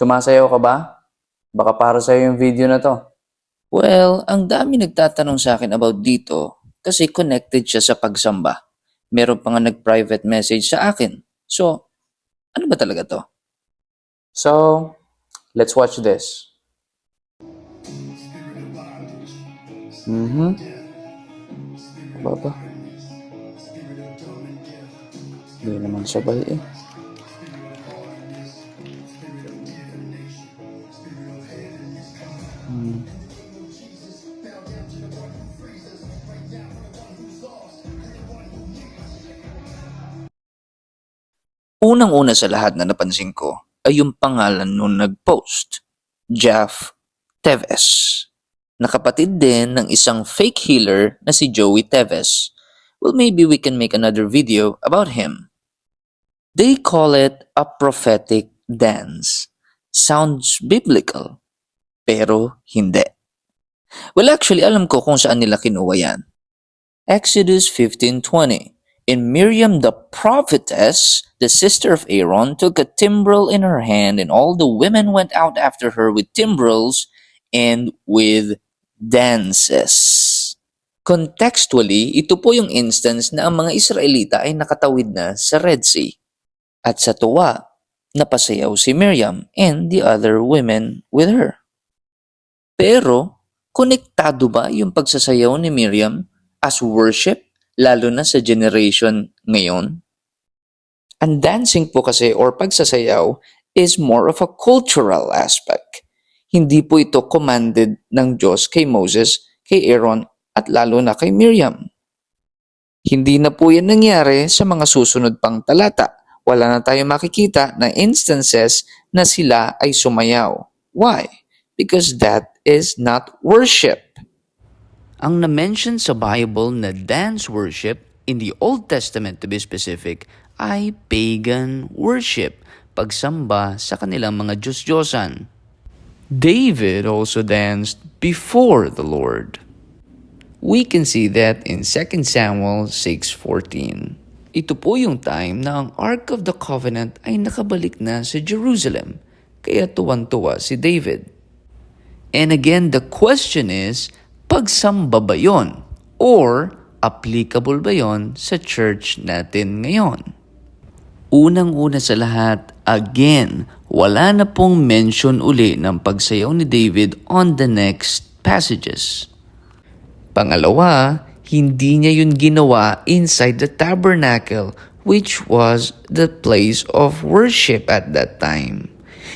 Sumasayaw ka ba? Baka para sa'yo yung video na to. Well, ang dami nagtatanong sa akin about dito kasi connected siya sa pagsamba. Meron pa nga nag-private message sa akin. So, ano ba talaga to? So, let's watch this. Baba. Hindi naman sabay eh. Unang-una sa lahat na napansin ko ay yung pangalan nung nag-post, Jeff Teves. Nakapatid din ng isang fake healer na si Joey Teves. Well, maybe we can make another video about him. They call it a prophetic dance. Sounds biblical, pero hindi. Well, actually, alam ko kung saan nila kinuha yan. Exodus 15:20. And Miriam the prophetess, the sister of Aaron, took a timbrel in her hand, and all the women went out after her with timbrels and with dances. Contextually, ito po yung instance na ang mga Israelita ay nakatawid na sa Red Sea. At sa tuwa, napasayaw si Miriam and the other women with her. Pero, konektado ba yung pagsasayaw ni Miriam as worship, lalo na sa generation ngayon? Ang dancing po kasi or pagsasayaw is more of a cultural aspect. Hindi po ito commanded ng Diyos kay Moses, kay Aaron, at lalo na kay Miriam. Hindi na po yan nangyari sa mga susunod pang talata. Wala na tayong makikita na instances na sila ay sumayaw. Why? Because that is not worship. Ang na-mention sa Bible na dance worship, in the Old Testament to be specific, ay pagan worship, pagsamba sa kanilang mga Diyos-Diyosan. David also danced before the Lord. We can see that in 2 Samuel 6:14. Ito po yung time na ang Ark of the Covenant ay nakabalik na sa Jerusalem, kaya tuwan-tuwa si David. And again, the question is, pagsamba ba yun? Or applicable ba yun sa church natin ngayon? Unang-una sa lahat, again, wala na pong mention uli ng pagsayaw ni David on the next passages. Pangalawa, hindi niya yun ginawa inside the tabernacle, which was the place of worship at that time.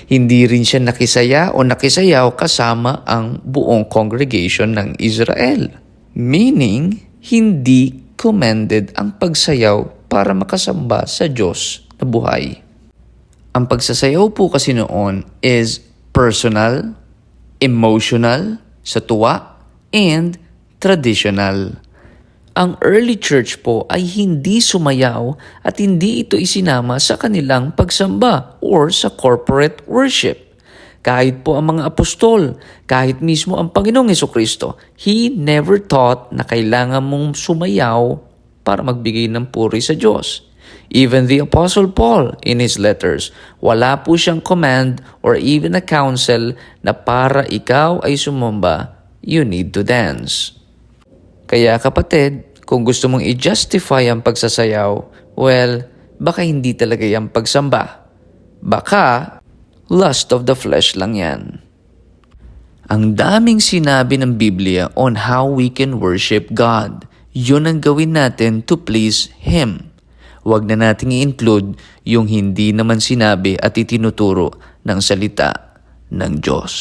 Hindi rin siya nakisaya o nakisayaw kasama ang buong congregation ng Israel. Meaning, hindi commended ang pagsayaw para makasamba sa Diyos na buhay. Ang pagsasayaw po kasi noon is personal, emotional, sa tuwa, and traditional. Ang early church po ay hindi sumayaw at hindi ito isinama sa kanilang pagsamba or sa corporate worship. Kahit po ang mga apostol, kahit mismo ang Panginoong Hesukristo, He never taught na kailangan mong sumayaw para magbigay ng puri sa Diyos. Even the Apostle Paul in his letters, wala po siyang command or even a counsel na para ikaw ay sumamba, you need to dance. Kaya kapatid, kung gusto mong i-justify ang pagsasayaw, well, baka hindi talaga yung pagsamba. Baka, lust of the flesh lang yan. Ang daming sinabi ng Biblia on how we can worship God. Yun ang gawin natin to please Him. Huwag na nating i-include yung hindi naman sinabi at itinuturo ng salita ng Diyos.